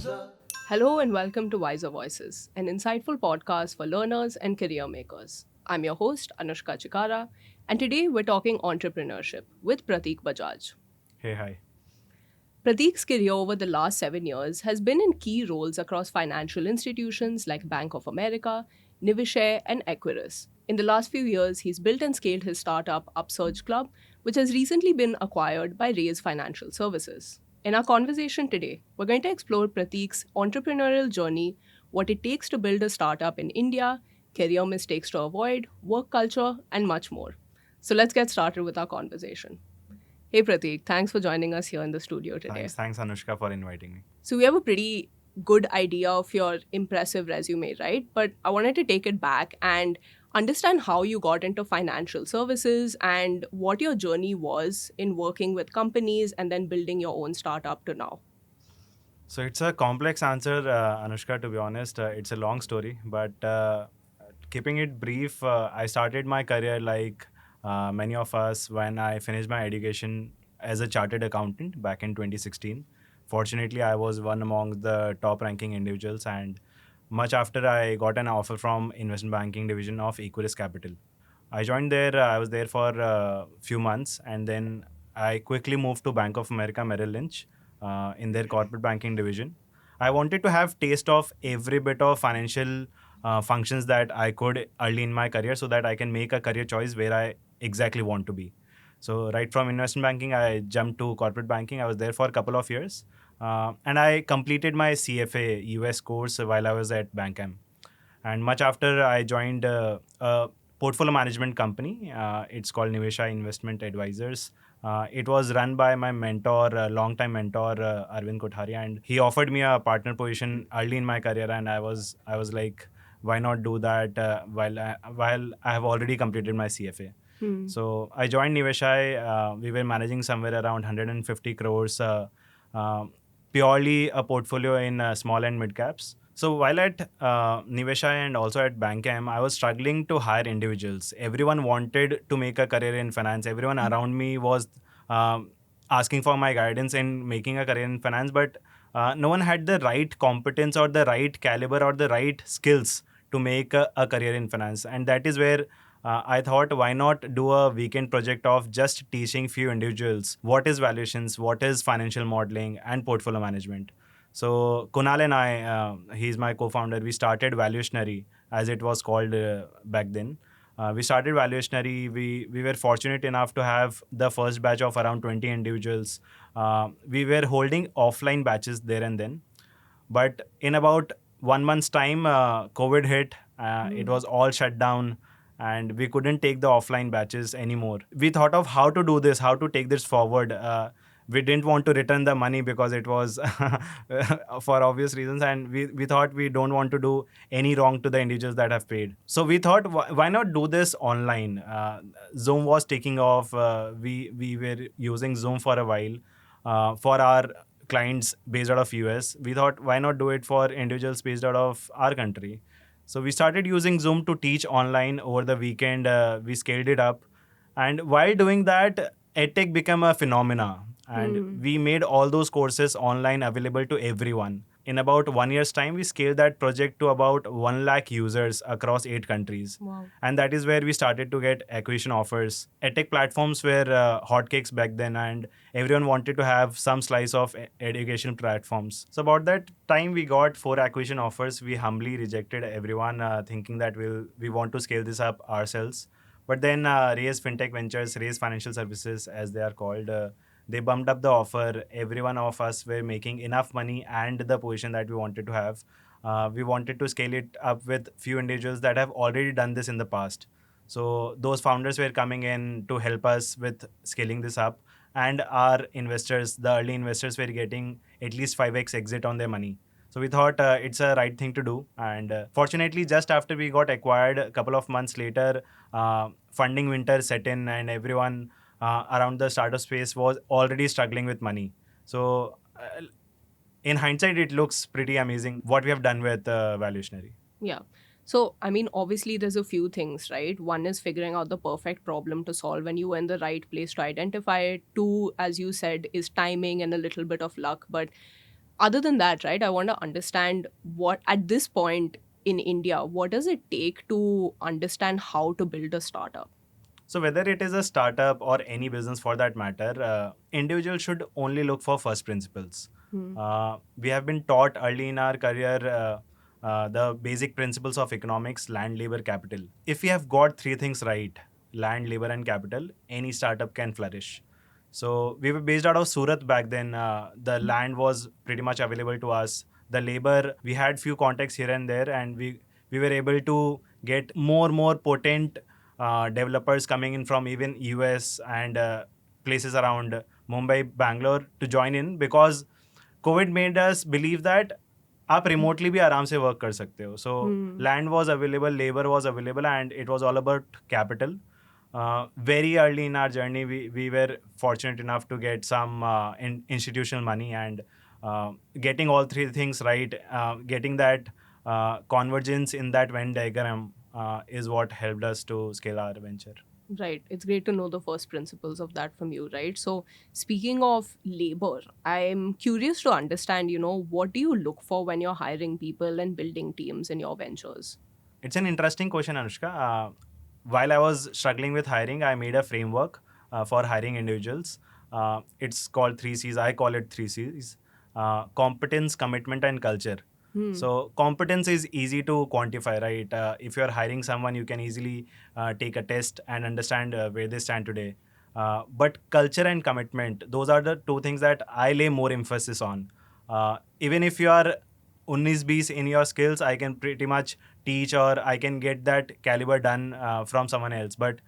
Hello and welcome to WiZR Voices, an insightful podcast for learners and career makers. I'm your host, Anushka Chikara, and today we're talking entrepreneurship with Pratik Bajaj. Hey, hi. Pratik's career over the last 7 years has been in key roles across financial institutions like Bank of America, Niveshaay, and Equirus. In the last few years, he's built and scaled his startup Upsurge.club, which has recently been acquired by Raise Financial Services. In our conversation today, we're going to explore Pratik's entrepreneurial journey, what it takes to build a startup in India, career mistakes to avoid, work culture, and much more. So let's get started with our conversation. Hey Pratik, thanks for joining us here in the studio today. Thanks, Anushka, for inviting me. So we have a pretty good idea of your impressive resume, right? But I wanted to take it back and understand how you got into financial services and what your journey was in working with companies and then building your own startup to now. So it's a complex answer, Anushka, to be honest. It's a long story, but keeping it brief, I started my career like many of us when I finished my education as a chartered accountant back in 2016. Fortunately, I was one among the top ranking individuals, and much after I got an offer from investment banking division of Equirus Capital. I joined there. I was there for a few months, and then I quickly moved to Bank of America Merrill Lynch in their corporate banking division. I wanted to have taste of every bit of financial functions that I could early in my career, so that I can make a career choice where I exactly want to be. So right from investment banking, I jumped to corporate banking. I was there for a couple of years, and I completed my CFA US course while I was at Bank. And much after, I joined a portfolio management company. It's called Niveshaay Investment Advisors. It was run by my mentor, long-time mentor, Arvind Kothari, and he offered me a partner position early in my career, and I was like, why not do that while I have already completed my CFA. Hmm. So I joined Niveshaay. We were managing somewhere around 150 crores, uh, purely a portfolio in small and mid caps. So while at Niveshaay and also at Bankem, I was struggling to hire individuals. Everyone wanted to make a career in finance. Everyone around me was um, asking for my guidance in making a career in finance, but no one had the right competence or the right caliber or the right skills to make a career in finance. And that is where I thought, why not do a weekend project of just teaching few individuals what is valuations, what is financial modeling, and portfolio management. So Kunal and I, he's my co-founder. We started Valuationary, as it was called back then. We started Valuationary. We were fortunate enough to have the first batch of around 20 individuals. We were holding offline batches there and then, but in about 1 month's time, COVID hit. It Hmm. was all shut down, and we couldn't take the offline batches anymore. We thought of how to do this, how to take this forward. We didn't want to return the money because it was for obvious reasons, and we thought we don't want to do any wrong to the individuals that have paid. So we thought, why not do this online? Zoom was taking off. We were using Zoom for a while for our clients based out of US. We thought, why not do it for individuals based out of our country? So we started using Zoom to teach online over the weekend. We scaled it up, and while doing that, edtech became a phenomena, and Hmm. we made all those courses online available to everyone. In about 1 year's time, we scaled that project to about 1 lakh users across 8 countries. Wow. And that is where we started to get acquisition offers. Edtech platforms were hotcakes back then, and everyone wanted to have some slice of education platforms. So about that time, we got 4 acquisition offers. We humbly rejected everyone, thinking that we want to scale this up ourselves. But then Raise Fintech Ventures, Raise Financial Services, as they are called, they bumped up the offer. Every one of us were making enough money and the position that we wanted to have. We wanted to scale it up with few individuals that have already done this in the past. So those founders were coming in to help us with scaling this up, and our investors, the early investors, were getting at least 5x exit on their money. So we thought it's a right thing to do. And fortunately, just after we got acquired, a couple of months later, funding winter set in, and everyone around the startup space was already struggling with money. So in hindsight, it looks pretty amazing what we have done with Valuationary. Yeah. So, I mean, obviously, there's a few things, right? One is figuring out the perfect problem to solve when you were in the right place to identify it. Two, as you said, is timing and a little bit of luck. But Other than that, right, I want to understand what, at this point in India, what does it take to understand how to build a startup? So whether it is a startup or any business for that matter, individuals should only look for first principles. Hmm. We have been taught early in our career the basic principles of economics: land, labor, capital. If we have got three things right, land, labor, and capital, any startup can flourish. So we were based out of Surat back then. The land was pretty much available to us. The labor, we had few contacts here and there, and we were able to get more potent developers coming in from even US and places around Mumbai, Bangalore to join in, because COVID made us believe that आप remotely भी आराम से work कर सकते हो. So Hmm. land was available, labor was available, and it was all about capital. Very early in our journey, we were fortunate enough to get some institutional money, and getting all three things right, getting that convergence in that Venn diagram is what helped us to scale our venture. Right. It's great to know the first principles of that from you, right? So, speaking of labor, I'm curious to understand, what do you look for when you're hiring people and building teams in your ventures? It's an interesting question, Anushka. While I was struggling with hiring, I made a framework for hiring individuals. It's called three C's. I call it three C's: competence, commitment, and culture. Hmm. So, competence is easy to quantify, right? If you're hiring someone, you can easily take a test and understand where they stand today. But culture and commitment, those are the two things that I lay more emphasis on. Even if you are 19-20 in your skills, I can pretty much teach, or I can get that caliber done from someone else. But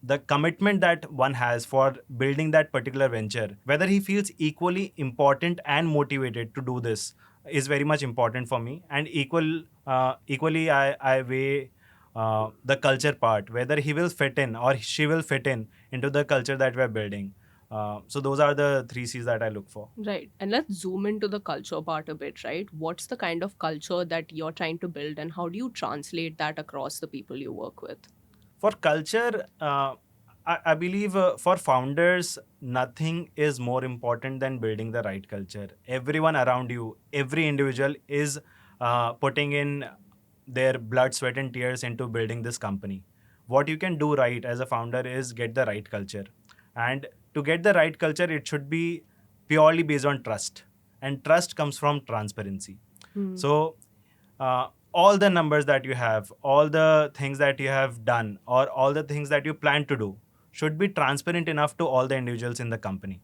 the commitment that one has for building that particular venture, whether he feels equally important and motivated to do this, is very much important for me. And equally, I weigh the culture part, whether he will fit in or she will fit in into the culture that we're building. So those are the three C's that I look for. Right. And let's zoom into the culture part a bit, right? What's the kind of culture that you're trying to build, and how do you translate that across the people you work with? For culture, I believe for founders, nothing is more important than building the right culture. Everyone around you, every individual is putting in their blood, sweat, and tears into building this company. What you can do right as a founder is get the right culture. And to get the right culture, it should be purely based on trust. And trust comes from transparency. Hmm. So, all the numbers that you have, all the things that you have done, or all the things that you plan to do should be transparent enough to all the individuals in the company.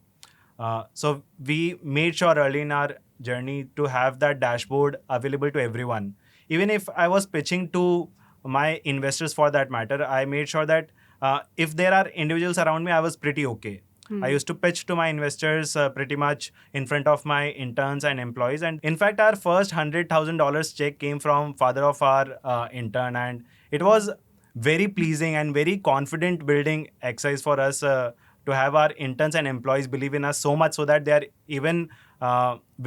So we made sure early in our journey to have that dashboard available to everyone. Even if I was pitching to my investors for that matter, I made sure that if there are individuals around me, I was pretty okay. I Hmm. used to pitch to my investors pretty much in front of my interns and employees. And in fact, our first $100,000 check came from father of our intern, and it was very pleasing and very confident building exercise for us to have our interns and employees believe in us so much so that they are even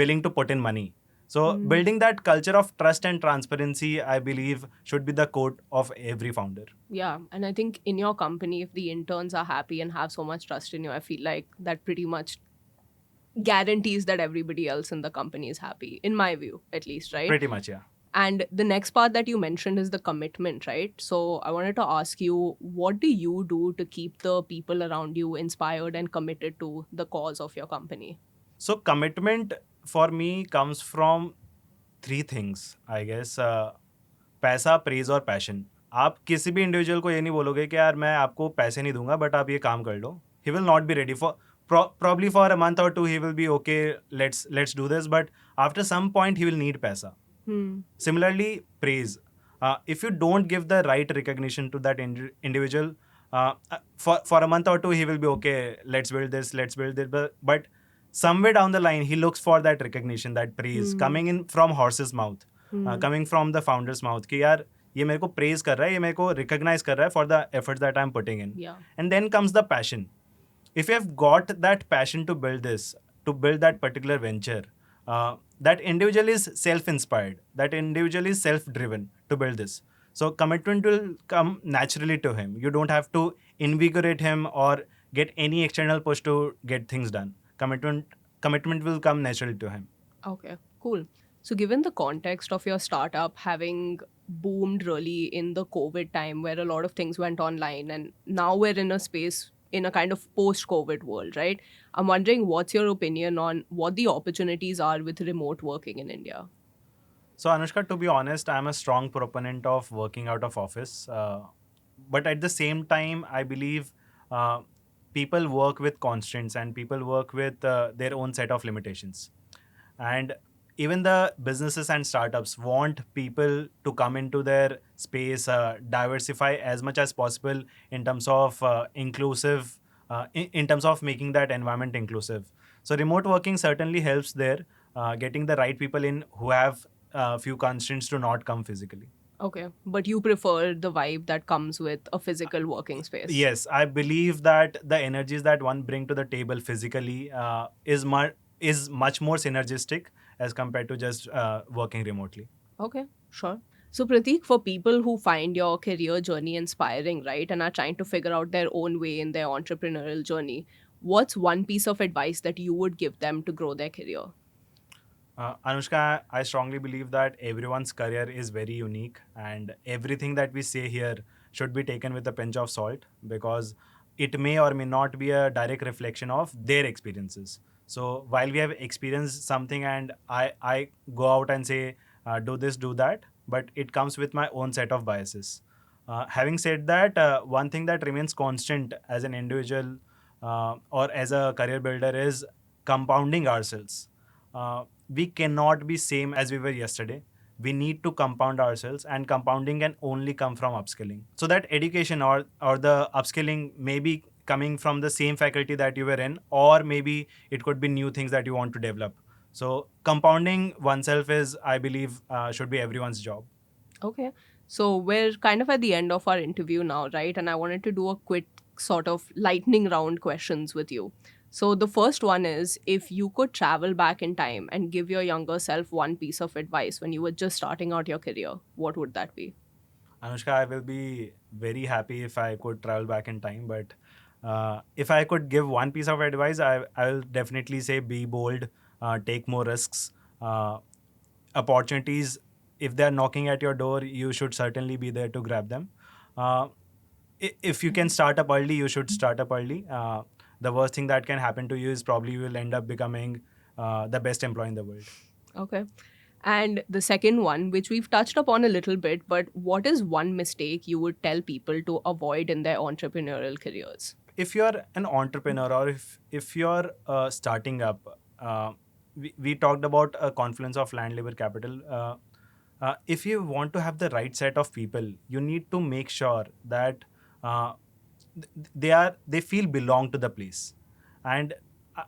willing to put in money. So Hmm. building that culture of trust and transparency, I believe, should be the core of every founder. Yeah. And I think in your company, if the interns are happy and have so much trust in you, I feel like that pretty much guarantees that everybody else in the company is happy, in my view, at least, right? Pretty much, yeah. And the next part that you mentioned is the commitment, right? So I wanted to ask you, what do you do to keep the people around you inspired and committed to the cause of your company? So commitment for me comes from three things, I guess. पैसा, praise और passion. आप किसी भी individual को ये नहीं बोलोगे कि यार मैं आपको पैसे नहीं दूंगा बट आप ये काम कर लो. He will not be ready for, probably for a month or two he will be okay, let's do this, but after some point he will need paisa. Hmm. Similarly, praise. If you don't give the right recognition to that individual, for a month or two he will be okay, let's build this, let's build it, but somewhere down the line he looks for that recognition, that praise Hmm. coming in from horse's mouth, Hmm. coming from the founder's mouth कि यार ये मेरे को praise कर रहा है, ये मेरे को recognize कर रहा है for the efforts that I'm putting in. Yeah. And then comes the passion. If you have got that passion to build this, to build that particular venture, that individual is self-inspired, that individual is self-driven to build this. So commitment will come naturally to him. You don't have to invigorate him or get any external push to get things done. Commitment will come naturally to him. Okay, cool. So, given the context of your startup having boomed really in the COVID time where a lot of things went online, and now we're in a space in a kind of post COVID world, right? I'm wondering what's your opinion on what the opportunities are with remote working in India? So, Anushka, to be honest, I'm a strong proponent of working out of office. But at the same time, I believe uh, people work with constraints and people work with their own set of limitations. And even the businesses and startups want people to come into their space, diversify as much as possible in terms of inclusive, in terms of making that environment inclusive. So, remote working certainly helps there, getting the right people in who have few constraints to not come physically. Okay, but you prefer the vibe that comes with a physical working space. Yes, I believe that the energies that one bring to the table physically is much more synergistic as compared to just working remotely. Okay, sure. So, Pratik, for people who find your career journey inspiring, right, and are trying to figure out their own way in their entrepreneurial journey, what's one piece of advice that you would give them to grow their career? Anushka, I strongly believe that everyone's career is very unique, and everything that we say here should be taken with a pinch of salt because it may or may not be a direct reflection of their experiences. So, while we have experienced something and I go out and say, do this, do that, but it comes with my own set of biases. Having said that, one thing that remains constant as an individual or as a career builder is compounding ourselves. We cannot be same as we were yesterday. We need to compound ourselves, and compounding can only come from upskilling. So that education or the upskilling may be coming from the same faculty that you were in, or maybe it could be new things that you want to develop. So compounding oneself is, I believe, should be everyone's job. Okay. So, we're kind of at the end of our interview now, right? And I wanted to do a quick sort of lightning round questions with you. So, the first one is if you could travel back in time and give your younger self one piece of advice when you were just starting out your career, what would that be? Anushka, I will be very happy if I could travel back in time. But if I could give one piece of advice, I will definitely say be bold, take more risks. Uh, Opportunities, if they're knocking at your door, you should certainly be there to grab them. Uh, if you can start up early, you should start up early. The worst thing that can happen to you is probably you will end up becoming the best employee in the world. Okay. And the second one, which we've touched upon a little bit, but what is one mistake you would tell people to avoid in their entrepreneurial careers? If you're an entrepreneur or if you're starting up, we talked about a confluence of land labor capital. If you want to have the right set of people, you need to make sure that uh, they feel belong to the place. And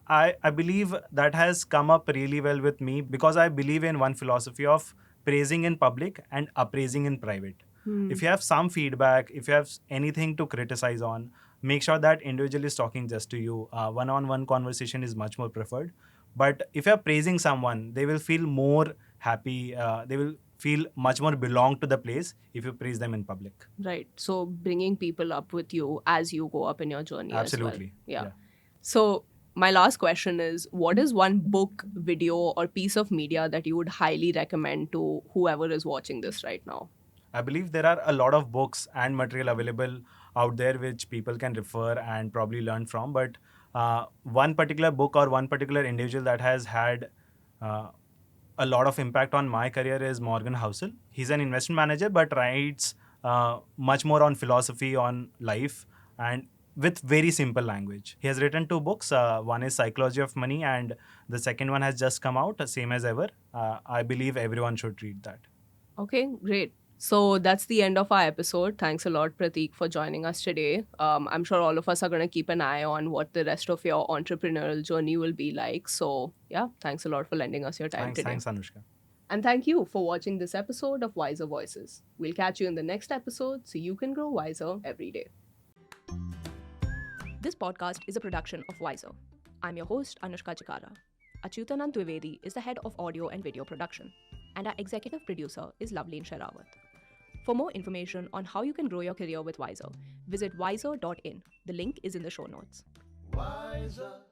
I believe that has come up really well with me because I believe in one philosophy of praising in public and appraising in private. Hmm. If you have some feedback, if you have anything to criticize on, make sure that individual is talking just to you. One-on-one conversation is much more preferred. But if you're praising someone, they will feel more happy. They will feel much more belong to the place if you praise them in public. Right. So bringing people up with you as you go up in your journey as well. Absolutely. Yeah. Yeah. So my last question is what is one book, video, or piece of media that you would highly recommend to whoever is watching this right now? I believe there are a lot of books and material available out there which people can refer and probably learn from. But one particular book or one particular individual that has had uh, a lot of impact on my career is Morgan Housel. He's an investment manager but writes much more on philosophy, on life, and with very simple language. He has written two books. One is Psychology of Money, and the second one has just come out, same as ever. I believe everyone should read that. Okay, great. So that's the end of our episode. Thanks a lot, Pratik, for joining us today. I'm sure all of us are going to keep an eye on what the rest of your entrepreneurial journey will be like. So, yeah, thanks a lot for lending us your time today. Thanks, Anushka. And thank you for watching this episode of WiZR Voices. We'll catch you in the next episode so you can grow wiser every day. This podcast is a production of WiZR. I'm your host, Anushka Chikara. Achyutanand Dwivedi is the head of audio and video production, and our executive producer is Loveleen Sherawat. For more information on how you can grow your career with WiZR, visit WiZR.in. The link is in the show notes. WiZR.